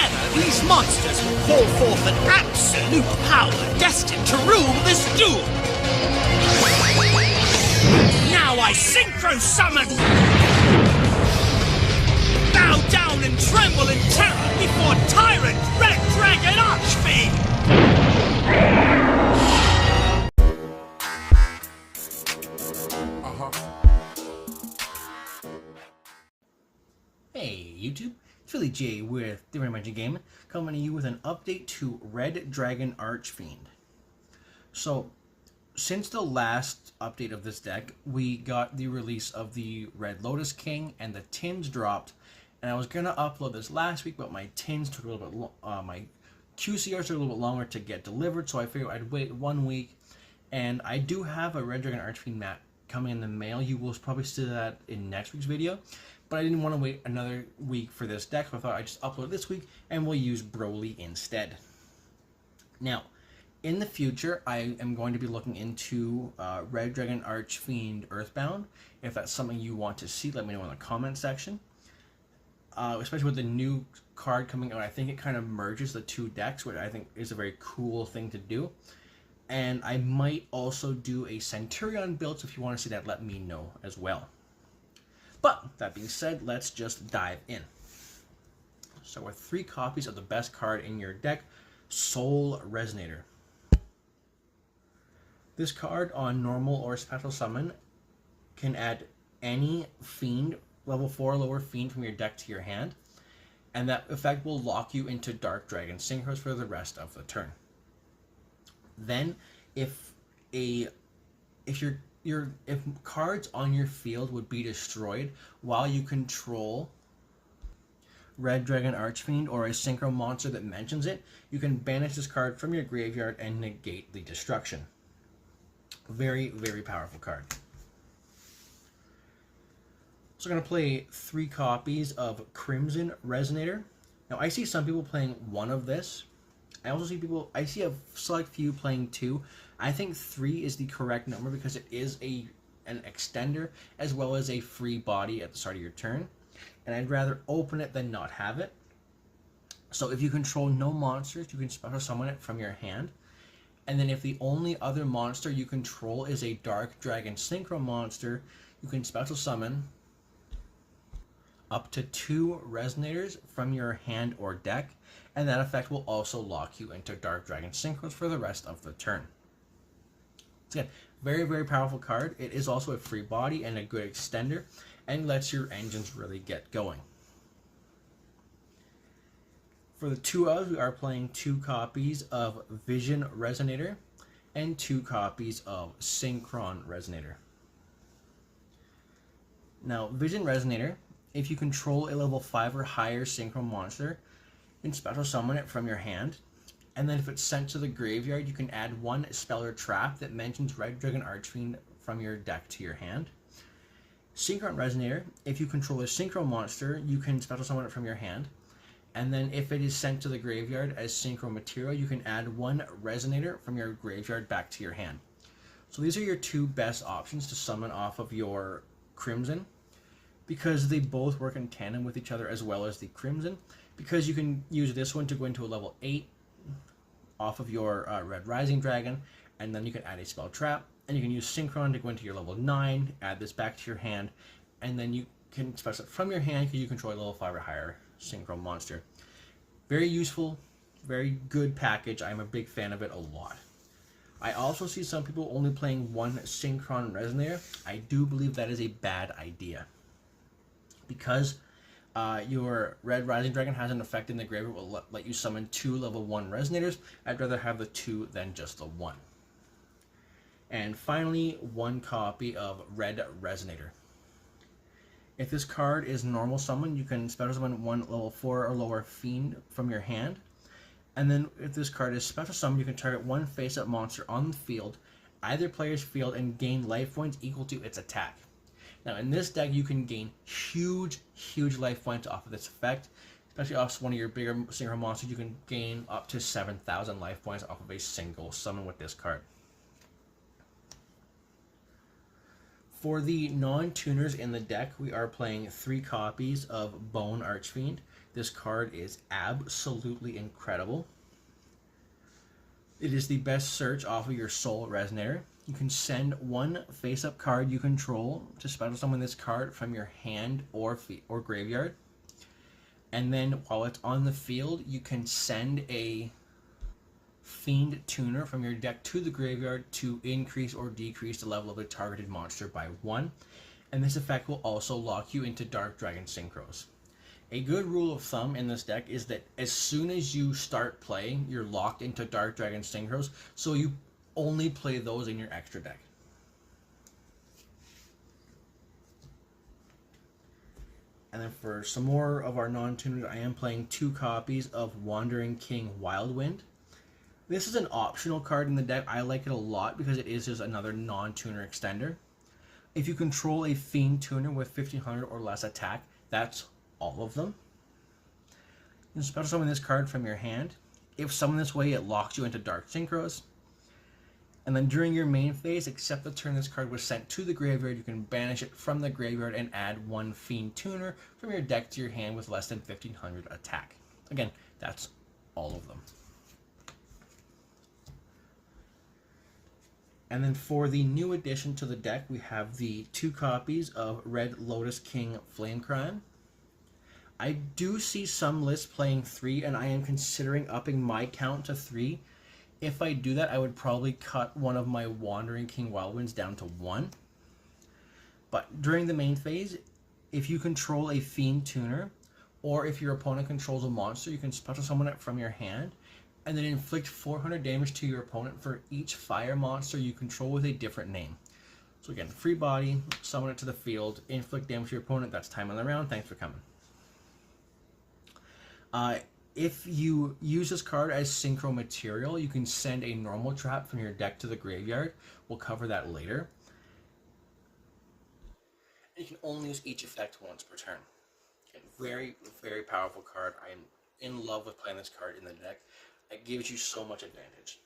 Together, these monsters will call forth an absolute power destined to rule this duel. Now I synchro summon! Bow down and tremble in terror before Tyrant Red Dragon Archfiend! Hey YouTube, it's really Jay with Different Dimension Gaming, coming to you with an update to Red Dragon Archfiend. So, since the last update of this deck, we got the release of the Red Lotus King and the tins dropped, and I was gonna upload this last week, but my tins took a little bit, my QCRs took a little bit longer to get delivered, so I figured I'd wait 1 week. And I do have a Red Dragon Archfiend mat coming in the mail. You will probably see that in next week's video. But I didn't want to wait another week for this deck, so I thought I'd just upload it this week, and we'll use Broly instead. Now, in the future, I am going to be looking into Red Dragon Archfiend Earthbound. If that's something you want to see, let me know in the comment section. Especially with the new card coming out, I think it kind of merges the two decks, which I think is a very cool thing to do. And I might also do a Centurion build, so if you want to see that, let me know as well. But, that being said, let's just dive in. So with 3 copies of the best card in your deck, Soul Resonator. This card on normal or special summon can add any fiend, level 4 or lower fiend from your deck to your hand, and that effect will lock you into Dark Dragon Synchros for the rest of the turn. Then, if cards on your field would be destroyed while you control Red Dragon Archfiend or a synchro monster that mentions it, you can banish this card from your graveyard and negate the destruction. Very, very powerful card. So I'm going to play 3 copies of Crimson Resonator. Now I see some people playing 1 of this. I see a select few playing 2. I think 3 is the correct number because it is an extender as well as a free body at the start of your turn. And I'd rather open it than not have it. So if you control no monsters, you can special summon it from your hand. And then if the only other monster you control is a Dark Dragon Synchro monster, you can special summon up to 2 Resonators from your hand or deck, and that effect will also lock you into Dark Dragon Synchros for the rest of the turn. So again, very, very powerful card. It is also a free body and a good extender, and lets your engines really get going. For the 2 of us, we are playing 2 copies of Vision Resonator and 2 copies of Synchron Resonator. Now, Vision Resonator, if you control a level 5 or higher synchro monster, you can special summon it from your hand, and then if it's sent to the graveyard, you can add 1 spell or trap that mentions Red Dragon Archfiend from your deck to your hand. Synchron Resonator, if you control a synchro monster, you can special summon it from your hand, and then if it is sent to the graveyard as synchro material, you can add 1 Resonator from your graveyard back to your hand. So these are your 2 best options to summon off of your Crimson, because they both work in tandem with each other as well as the Crimson, because you can use this one to go into a level 8 off of your Red Rising Dragon, and then you can add a spell trap, and you can use Synchron to go into your level 9, add this back to your hand, and then you can special it from your hand because you control a level 5 or higher synchro monster. Very useful, very good package. I'm a big fan of it a lot. I also see some people only playing 1 Synchron Resonator. I do believe that is a bad idea, because your Red Rising Dragon has an effect in the graveyard that will let you summon 2 level 1 Resonators. I'd rather have the 2 than just the 1. And finally, 1 copy of Red Resonator. If this card is normal summon, you can special summon 1 level 4 or lower fiend from your hand. And then if this card is special summon, you can target 1 face-up monster on the field, either player's field, and gain life points equal to its attack. Now in this deck, you can gain huge life points off of this effect. Especially off one of your bigger synchro monsters, you can gain up to 7,000 life points off of a single summon with this card. For the non-tuners in the deck, we are playing 3 copies of Bone Archfiend. This card is absolutely incredible. It is the best search off of your Soul Resonator. You can send one face-up card you control to special summon this card from your hand or graveyard. And then while it's on the field, you can send a Fiend Tuner from your deck to the graveyard to increase or decrease the level of the targeted monster by 1. And this effect will also lock you into Dark Dragon Synchros. A good rule of thumb in this deck is that as soon as you start playing, you're locked into Dark Dragon Synchros, so you only play those in your extra deck. And then for some more of our non-tuners, I am playing 2 copies of Wandering King Wildwind. This is an optional card in the deck. I like it a lot because it is just another non-tuner extender. If you control a Fiend Tuner with 1500 or less attack, that's all of them. You can special summon this card from your hand. If summoned this way, it locks you into Dark Synchros. And then during your main phase, except the turn this card was sent to the graveyard, you can banish it from the graveyard and add 1 Fiend Tuner from your deck to your hand with less than 1500 attack. Again, that's all of them. And then for the new addition to the deck, we have the 2 copies of Red Lotus King Flame Crime. I do see some lists playing 3, and I am considering upping my count to 3. If I do that, I would probably cut one of my Wandering King Wildwinds down to 1. But during the main phase, if you control a Fiend Tuner, or if your opponent controls a monster, you can special summon it from your hand, and then inflict 400 damage to your opponent for each fire monster you control with a different name. So again, free body, summon it to the field, inflict damage to your opponent. That's time on the round. Thanks for coming. If you use this card as synchro material, you can send a normal trap from your deck to the graveyard. We'll cover that later. And you can only use each effect once per turn. Again, very, very powerful card. I am in love with playing this card in the deck. It gives you so much advantage.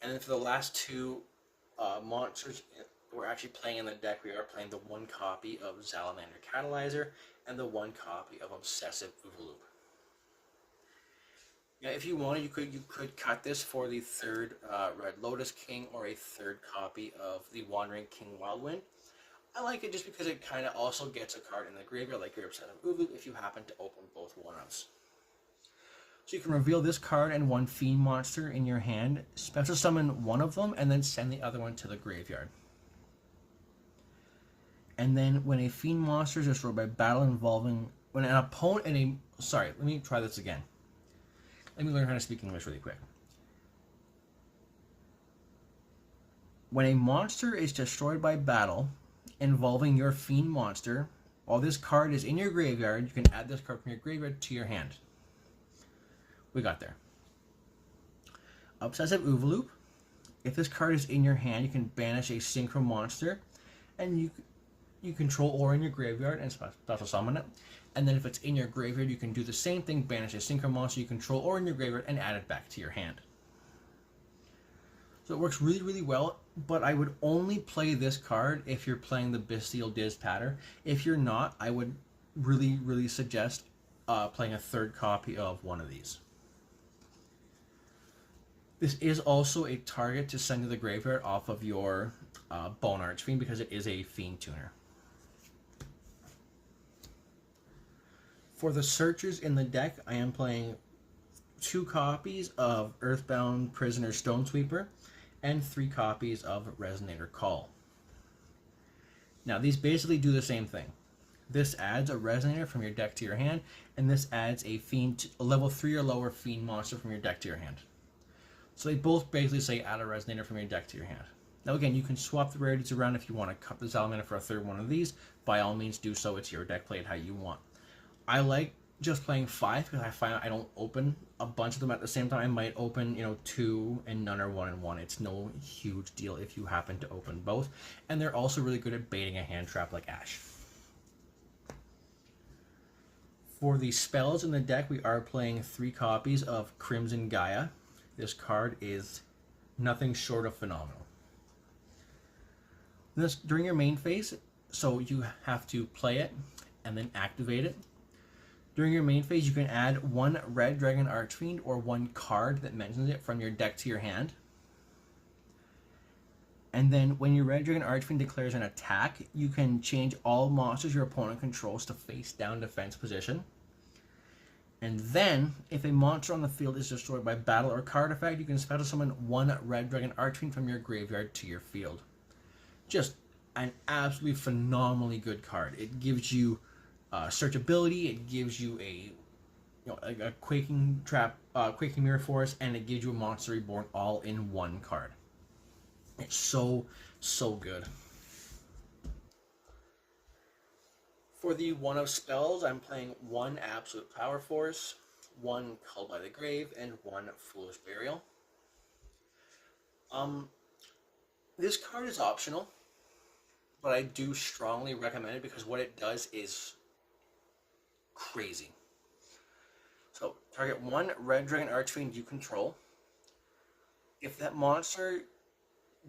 And then for the last 2 monsters we're actually playing in the deck, we are playing the 1 copy of Salamander Catalyzer and the 1 copy of Obsessive Oovaloop. Yeah, if you wanted, you could cut this for the 3rd Red Lotus King or a 3rd copy of the Wandering King Wildwind. I like it just because it kind of also gets a card in the graveyard, like your Obsessive Oovaloop, if you happen to open both 1-ofs. So you can reveal this card and 1 Fiend monster in your hand, special summon one of them, and then send the other one to the graveyard. And then when a Fiend monster is destroyed by battle involving... When an opponent and a... Sorry, let me try this again. Let me learn how to speak English really quick. When a monster is destroyed by battle involving your Fiend monster, while this card is in your graveyard, you can add this card from your graveyard to your hand. We got there. Obsessive Oovaloop. If this card is in your hand, you can banish a synchro monster, and you control or in your graveyard and special summon it. And then if it's in your graveyard, you can do the same thing, banish a synchro monster you control or in your graveyard and add it back to your hand. So it works really, really well, but I would only play this card if you're playing the Bestial Diz pattern. If you're not, I would really, really suggest playing a 3rd copy of one of these. This is also a target to send to the graveyard off of your Bone Archfiend because it is a Fiend Tuner. For the searchers in the deck, I am playing 2 copies of Earthbound Prisoner Stonesweeper and 3 copies of Resonator Call. Now these basically do the same thing. This adds a Resonator from your deck to your hand, and this adds a level 3 or lower Fiend monster from your deck to your hand. So they both basically say add a Resonator from your deck to your hand. Now again, you can swap the rarities around if you want to cut the Salamander for a 3rd one of these. By all means do so, it's your deck, play it how you want. I like just playing 5 because I find I don't open a bunch of them at the same time. I might open, 2 and none are 1 and 1. It's no huge deal if you happen to open both. And they're also really good at baiting a hand trap like Ash. For the spells in the deck, we are playing 3 copies of Crimson Gaia. This card is nothing short of phenomenal. This during your main phase, so you have to play it and then activate it. During your main phase, you can add one Red Dragon Archfiend or one card that mentions it from your deck to your hand. And then when your Red Dragon Archfiend declares an attack, you can change all monsters your opponent controls to face down defense position. And then, if a monster on the field is destroyed by battle or card effect, you can special summon one Red Dragon Archfiend from your graveyard to your field. Just an absolutely phenomenally good card. It gives you searchability, it gives you a quaking trap, quaking mirror force, and it gives you a monster reborn all in one card. It's so good. For the one-of spells, I'm playing one Absolute Power Force, one Called by the Grave, and one Foolish Burial. This card is optional, but I do strongly recommend it because what it does is crazy. So, target one Red Dragon Archfiend you control. If that monster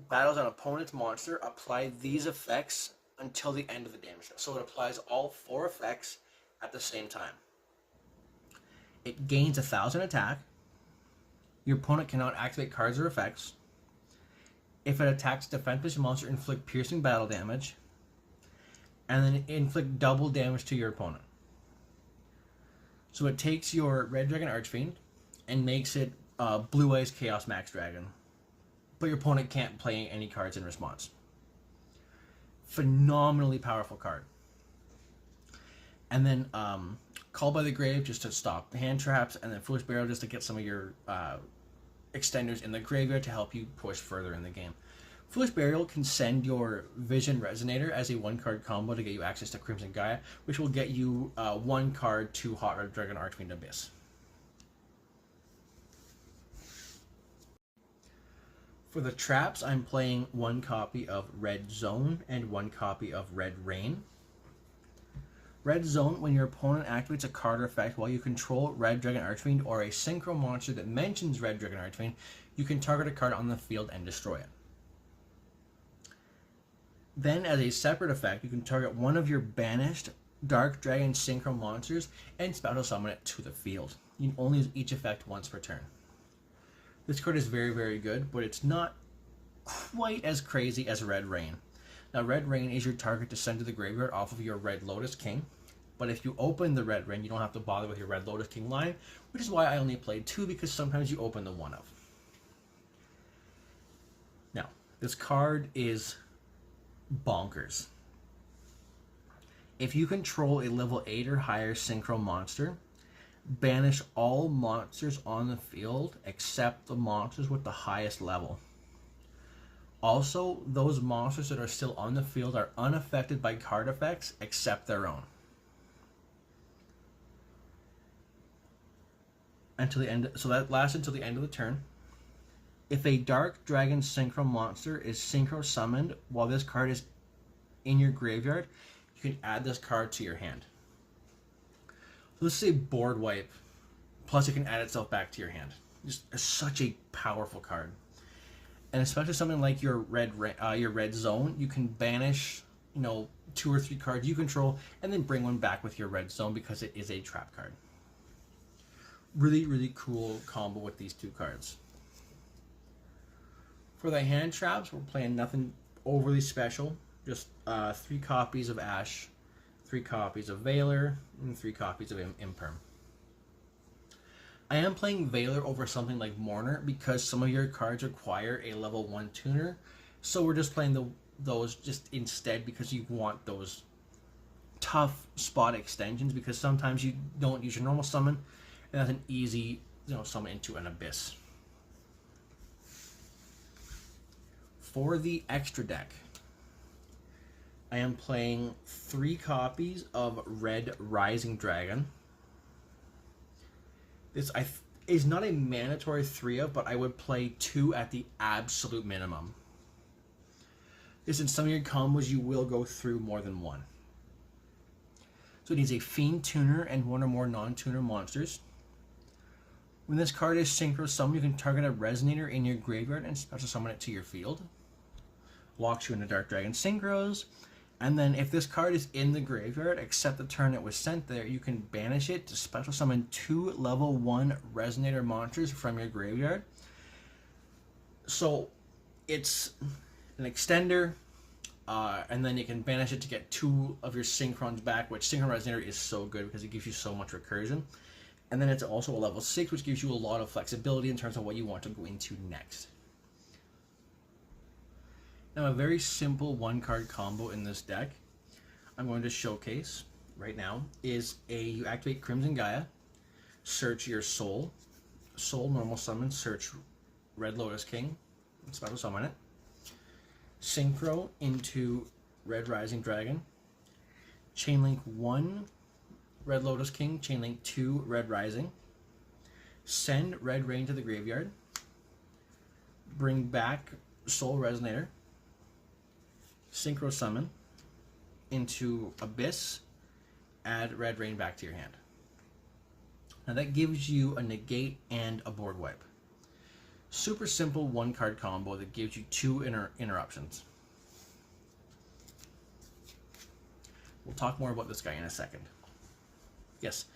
battles an opponent's monster, apply these effects until the end of the damage. So it applies all 4 effects at the same time. It gains 1,000 attack. Your opponent cannot activate cards or effects. If it attacks defenseless monster, inflict piercing battle damage. And then inflict double damage to your opponent. So it takes your Red Dragon Archfiend and makes it Blue Eyes Chaos Max Dragon. But your opponent can't play any cards in response. Phenomenally powerful card. And then Call by the Grave just to stop hand traps, and then Foolish Burial just to get some of your extenders in the graveyard to help you push further in the game. Foolish Burial can send your Vision Resonator as a 1-card combo to get you access to Crimson Gaia, which will get you 1 card to Hot Red Dragon Archfiend Abyss. For the traps, I'm playing 1 copy of Red Zone and 1 copy of Red Rain. Red Zone, when your opponent activates a card or effect while you control Red Dragon Archfiend or a synchro monster that mentions Red Dragon Archfiend, you can target a card on the field and destroy it. Then, as a separate effect, you can target one of your banished Dark Dragon synchro monsters and special summon it to the field. You can only use each effect once per turn. This card is very good, but it's not quite as crazy as Red Rain. Now, Red Rain is your target to send to the graveyard off of your Red Lotus King, but if you open the Red Rain, you don't have to bother with your Red Lotus King line, which is why I only played 2, because sometimes you open the one of. Now, this card is bonkers. If you control a level 8 or higher synchro monster, banish all monsters on the field except the monsters with the highest level. Also, those monsters that are still on the field are unaffected by card effects except their own. Until the end, so that lasts until the end of the turn. If a Dark Dragon synchro monster is synchro summoned while this card is in your graveyard, you can add this card to your hand. So let's say board wipe, plus it can add itself back to your hand. Just such a powerful card. And especially something like your red zone, you can banish, 2 or 3 cards you control, and then bring one back with your red zone because it is a trap card. Really cool combo with these 2 cards. For the hand traps, we're playing nothing overly special. Just 3 copies of Ash, 3 copies of Veiler, and 3 copies of Imperm. I am playing Veiler over something like Mourner because some of your cards require a level 1 tuner, so we're just playing those just instead because you want those tough spot extensions, because sometimes you don't use your normal summon, and that's an easy summon into an Abyss. For the extra deck, I am playing 3 copies of Red Rising Dragon. This is not a mandatory 3-of, but I would play 2 at the absolute minimum. Because in some of your combos, you will go through more than 1. So it needs a Fiend Tuner and 1 or more non-tuner monsters. When this card is synchro summoned, you can target a Resonator in your graveyard and special summon it to your field. Locks you into Dark Dragon Synchros. And then if this card is in the graveyard, except the turn it was sent there, you can banish it to special summon 2 level 1 Resonator monsters from your graveyard. So it's an extender, and then you can banish it to get 2 of your Synchrons back, which Synchron Resonator is so good because it gives you so much recursion. And then it's also a level 6, which gives you a lot of flexibility in terms of what you want to go into next. Now, a very simple 1-card combo in this deck I'm going to showcase right now is you activate Crimson Gaia, search your Soul, normal summon, search Red Lotus King, special summon it, Synchro into Red Rising Dragon, Chainlink 1 Red Lotus King, Chainlink 2 Red Rising, send Red Rain to the graveyard, bring back Soul Resonator, Synchro Summon into Abyss, add Red Rain back to your hand. Now that gives you a negate and a board wipe. Super simple 1-card combo that gives you 2 interruptions. We'll talk more about this guy in a second. Yes,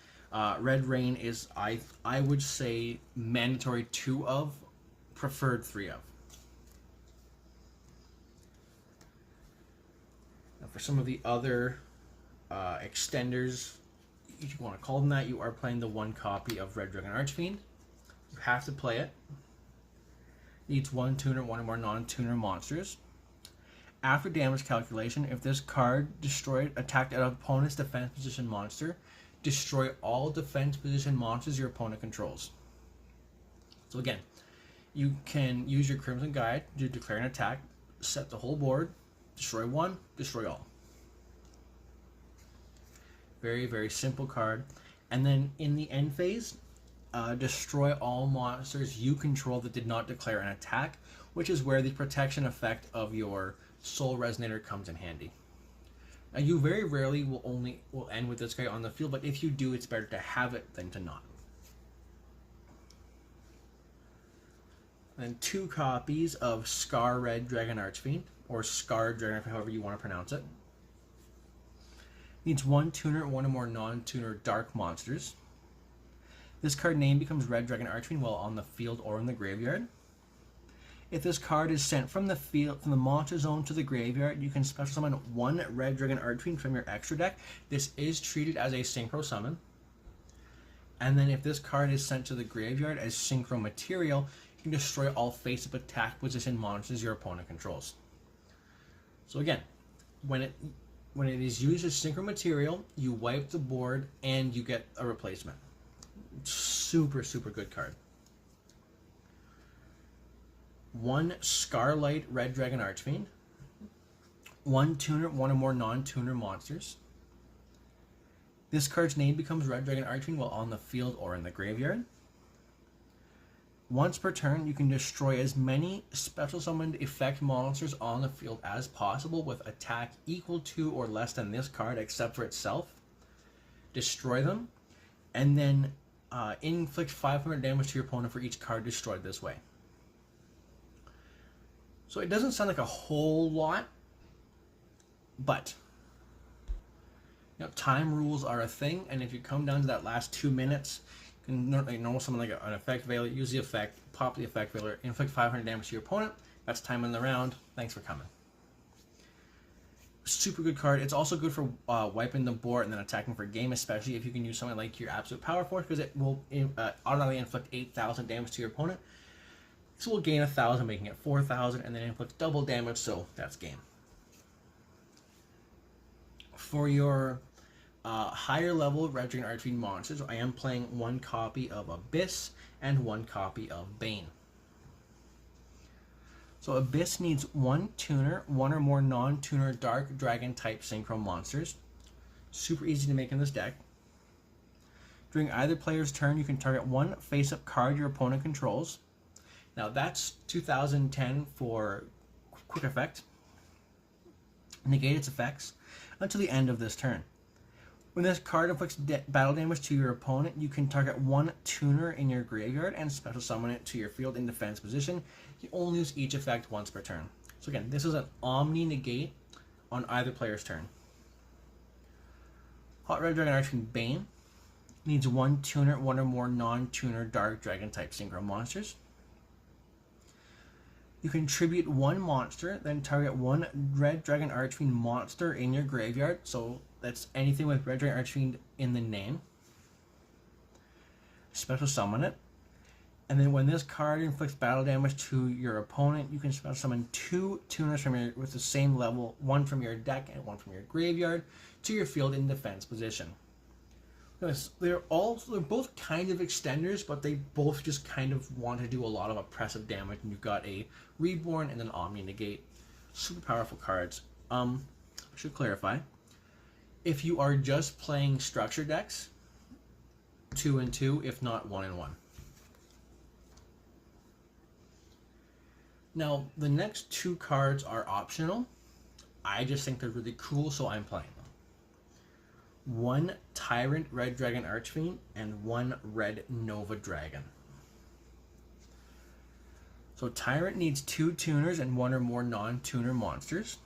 Red Rain is, I would say, mandatory 2 of, preferred 3 of. Now for some of the other extenders, if you want to call them that, you are playing the 1 copy of Red Dragon Archfiend. You have to play it. Needs 1 tuner, 1 or more non-tuner monsters. After damage calculation, if this card attacked an opponent's defense position monster, destroy all defense position monsters your opponent controls. So again, you can use your Crimson Guide to declare an attack, set the whole board, destroy 1, destroy all. Very, very simple card. And then in the end phase, destroy all monsters you control that did not declare an attack, which is where the protection effect of your Soul Resonator comes in handy. Now you very rarely will end with this guy on the field, but if you do, it's better to have it than to not. Then 2 copies of Scar Red Dragon Archfiend, or Scar Dragon, however you want to pronounce it. Needs 1 tuner, 1 or more non-tuner dark monsters. This card name becomes Red Dragon Archfiend while on the field or in the graveyard. If this card is sent from the field, from the monster zone to the graveyard, you can special summon 1 Red Dragon Archfiend from your extra deck. This is treated as a synchro summon. And then if this card is sent to the graveyard as synchro material, you can destroy all face-up attack position monsters your opponent controls. So again, when it is used as synchro material, you wipe the board and you get a replacement. Super, super good card. 1 Scarlight Red Dragon Archfiend. 1 tuner, 1 or more non-tuner monsters. This card's name becomes Red Dragon Archfiend while on the field or in the graveyard. Once per turn, you can destroy as many special summoned effect monsters on the field as possible with attack equal to or less than this card except for itself. Destroy them, and then inflict 500 damage to your opponent for each card destroyed this way. So it doesn't sound like a whole lot, but time rules are a thing, and if you come down to that last 2 minutes, you can normal summon like an effect veiler, use the effect, pop the effect veiler, inflict 500 damage to your opponent. That's time in the round. Thanks for coming. Super good card. It's also good for wiping the board and then attacking for game, especially if you can use something like your Absolute Power Force, because it will automatically inflict 8,000 damage to your opponent. So we'll gain 1,000, making it 4,000, and then inflict double damage, so that's game. For your higher level Red Dragon Archfiend monsters, I am playing 1 copy of Abyss and 1 copy of Bane. So Abyss needs 1 tuner, 1 or more non-tuner dark dragon type synchro monsters. Super easy to make in this deck. During either player's turn, you can target 1 face-up card your opponent controls. Now that's 2010 for quick effect. Negate its effects until the end of this turn. When this card inflicts battle damage to your opponent, you can target 1 tuner in your graveyard and special summon it to your field in defense position. You only use each effect once per turn. So again, this is an Omni negate on either player's turn. Hot Red Dragon Archfiend Bane needs one tuner, one or more non-tuner Dark Dragon type synchro monsters. You contribute one monster, then target one Red Dragon Archfiend monster in your graveyard. So that's anything with Red Dragon Archfiend in the name. Special summon it. And then when this card inflicts battle damage to your opponent, you can special summon two tuners from your with the same level, one from your deck and one from your graveyard, to your field in defense position. They're both kind of extenders, but they both just kind of want to do a lot of oppressive damage. And you've got a Reborn and an Omni Negate. Super powerful cards. I should clarify. If you are just playing structure decks, 2 and 2, if not 1 and 1. Now, the next two cards are optional. I just think they're really cool, so I'm playing them. One Tyrant Red Dragon Archfiend and one Red Nova Dragon. So Tyrant needs two tuners and one or more non-tuner monsters.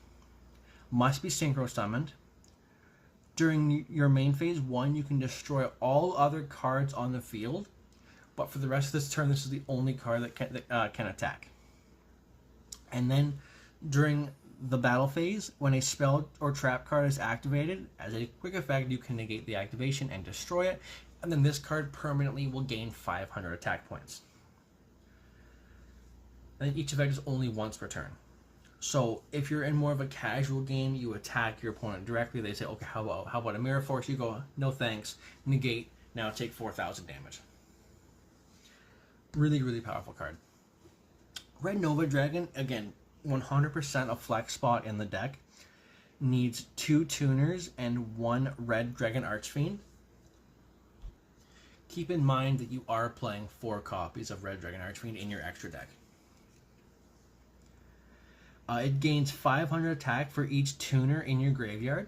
Must be synchro summoned. During your main phase 1, you can destroy all other cards on the field, but for the rest of this turn, this is the only card that can attack. And then during the battle phase, when a spell or trap card is activated, as a quick effect, you can negate the activation and destroy it, and then this card permanently will gain 500 attack points. And each effect is only once per turn. So if you're in more of a casual game, you attack your opponent directly. They say, okay, how about a Mirror Force? You go, no thanks, negate, now take 4,000 damage. Really, really powerful card. Red Nova Dragon, again, 100% a flex spot in the deck. Needs two tuners and one Red Dragon Archfiend. Keep in mind that you are playing 4 copies of Red Dragon Archfiend in your extra deck. It gains 500 attack for each tuner in your graveyard.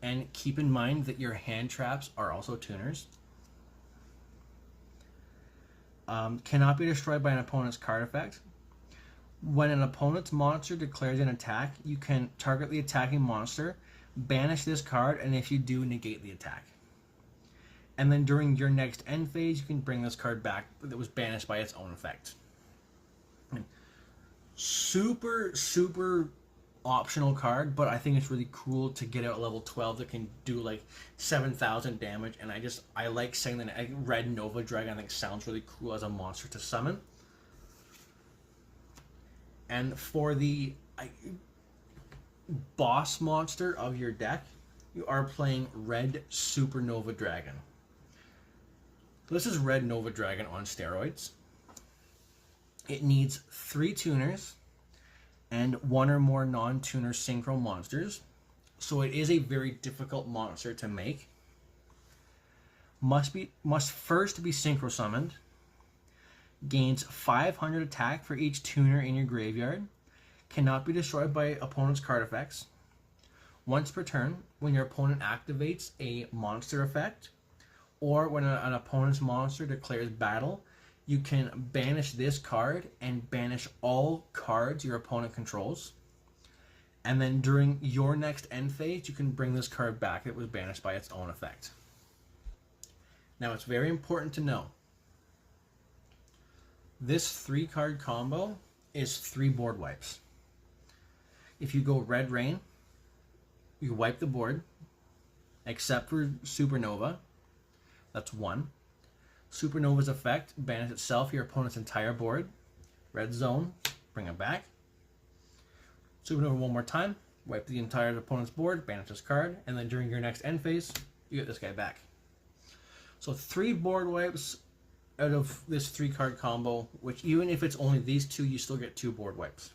And keep in mind that your hand traps are also tuners. Cannot be destroyed by an opponent's card effect. When an opponent's monster declares an attack, you can target the attacking monster, banish this card, and if you do, negate the attack. And then during your next end phase, you can bring this card back that was banished by its own effect. And super, super optional card, but I think it's really cool to get out at level 12 that can do like 7,000 damage, and I like saying that Red Nova Dragon I think sounds really cool as a monster to summon. And for the boss monster of your deck, you are playing Red Supernova Dragon. So this is Red Nova Dragon on steroids. It needs 3 tuners and 1 or more non-tuner synchro monsters. So it is a very difficult monster to make. Must first be synchro summoned. Gains 500 attack for each tuner in your graveyard. Cannot be destroyed by opponent's card effects. Once per turn, when your opponent activates a monster effect, or when an opponent's monster declares battle, you can banish this card and banish all cards your opponent controls. And then during your next end phase, you can bring this card back that was banished by its own effect. Now, it's very important to know, this 3-card combo is 3 board wipes. If you go Red Rain, you wipe the board, except for Supernova. That's 1. Supernova's effect, banish itself, your opponent's entire board. Red Zone, bring it back. Supernova one more time, wipe the entire opponent's board, banish this card, and then during your next end phase, you get this guy back. So 3 board wipes out of this 3-card combo, which even if it's only these 2, you still get 2 board wipes.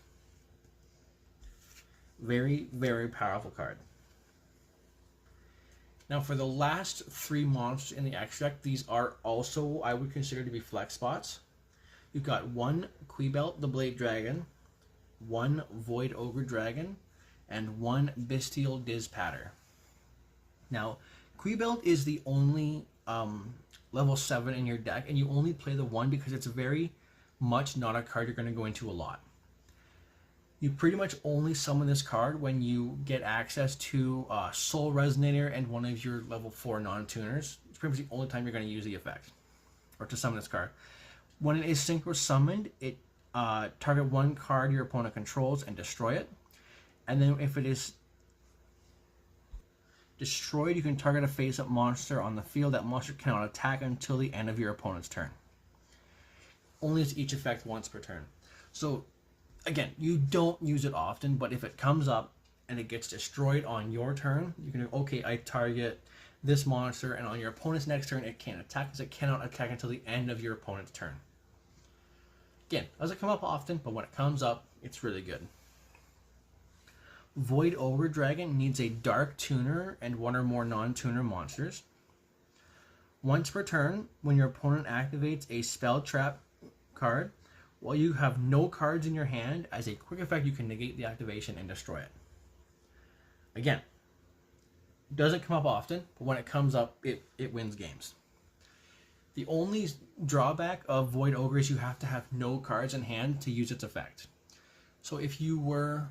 Very, very powerful card. Now for the last 3 monsters in the extract, these are also, I would consider to be flex spots. You've got 1 Quibelt the Blade Dragon, 1 Void Ogre Dragon, and 1 Bestial Dizpatter. Now, Quibelt is the only level 7 in your deck, and you only play the 1 because it's very much not a card you're going to go into a lot. You pretty much only summon this card when you get access to Soul Resonator and one of your level 4 non-tuners. It's pretty much the only time you're going to use the effect, or to summon this card. When it is synchro summoned, it target one card your opponent controls and destroy it. And then if it is destroyed, you can target a face-up monster on the field. That monster cannot attack until the end of your opponent's turn. Only as each effect once per turn. So, again, you don't use it often, but if it comes up and it gets destroyed on your turn, you can go, okay, I target this monster, and on your opponent's next turn, it can't attack because it cannot attack until the end of your opponent's turn. Again, doesn't come up often, but when it comes up, it's really good. Void Ogre Dragon needs a Dark Tuner and one or more non-tuner monsters. Once per turn, when your opponent activates a spell trap card, while you have no cards in your hand, as a quick effect, you can negate the activation and destroy it. Again, doesn't come up often, but when it comes up, it wins games. The only drawback of Void Ogre is you have to have no cards in hand to use its effect. So if you were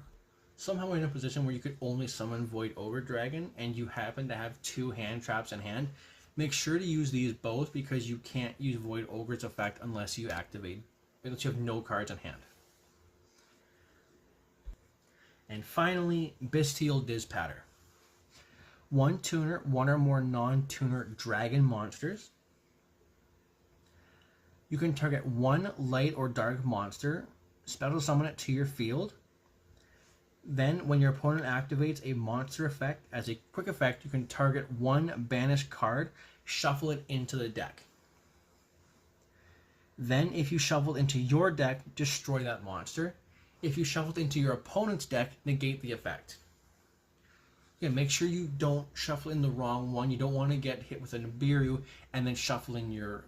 somehow in a position where you could only summon Void Ogre Dragon and you happen to have 2 hand traps in hand, make sure to use these both, because you can't use Void Ogre's effect unless you have no cards in hand. And finally, Bestial Dispatter. 1 tuner, 1 or more non-tuner dragon monsters. You can target 1 light or dark monster, special summon it to your field. Then, when your opponent activates a monster effect, as a quick effect, you can target 1 banished card, shuffle it into the deck. Then, if you shuffle into your deck, destroy that monster. If you shuffle it into your opponent's deck, negate the effect. Again, make sure you don't shuffle in the wrong one. You don't want to get hit with a Nibiru and then shuffle in your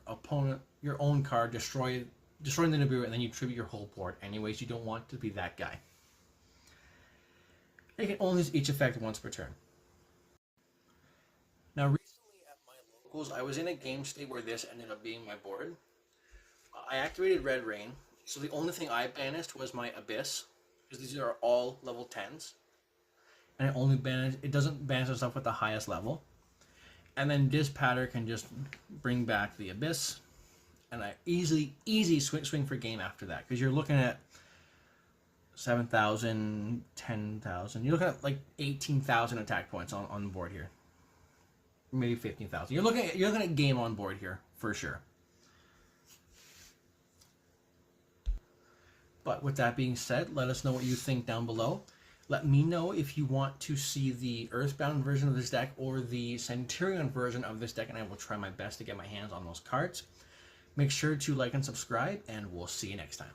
own card, destroying the Nibiru, and then you tribute your whole board. Anyways, you don't want to be that guy. You can only use each effect once per turn. Now, recently at my locals, I was in a game state where this ended up being my board. I activated Red Rain, so the only thing I banished was my Abyss, because these are all level 10s. And it doesn't banish itself with the highest level. And then Dispatter can just bring back the Abyss, and I easy swing for game after that, because you're looking at 7,000, 10,000. You're looking at like 18,000 attack points on the board here. Maybe 15,000. You're looking at game on board here for sure. But with that being said, let us know what you think down below. Let me know if you want to see the Earthbound version of this deck or the Centurion version of this deck, and I will try my best to get my hands on those cards. Make sure to like and subscribe, and we'll see you next time.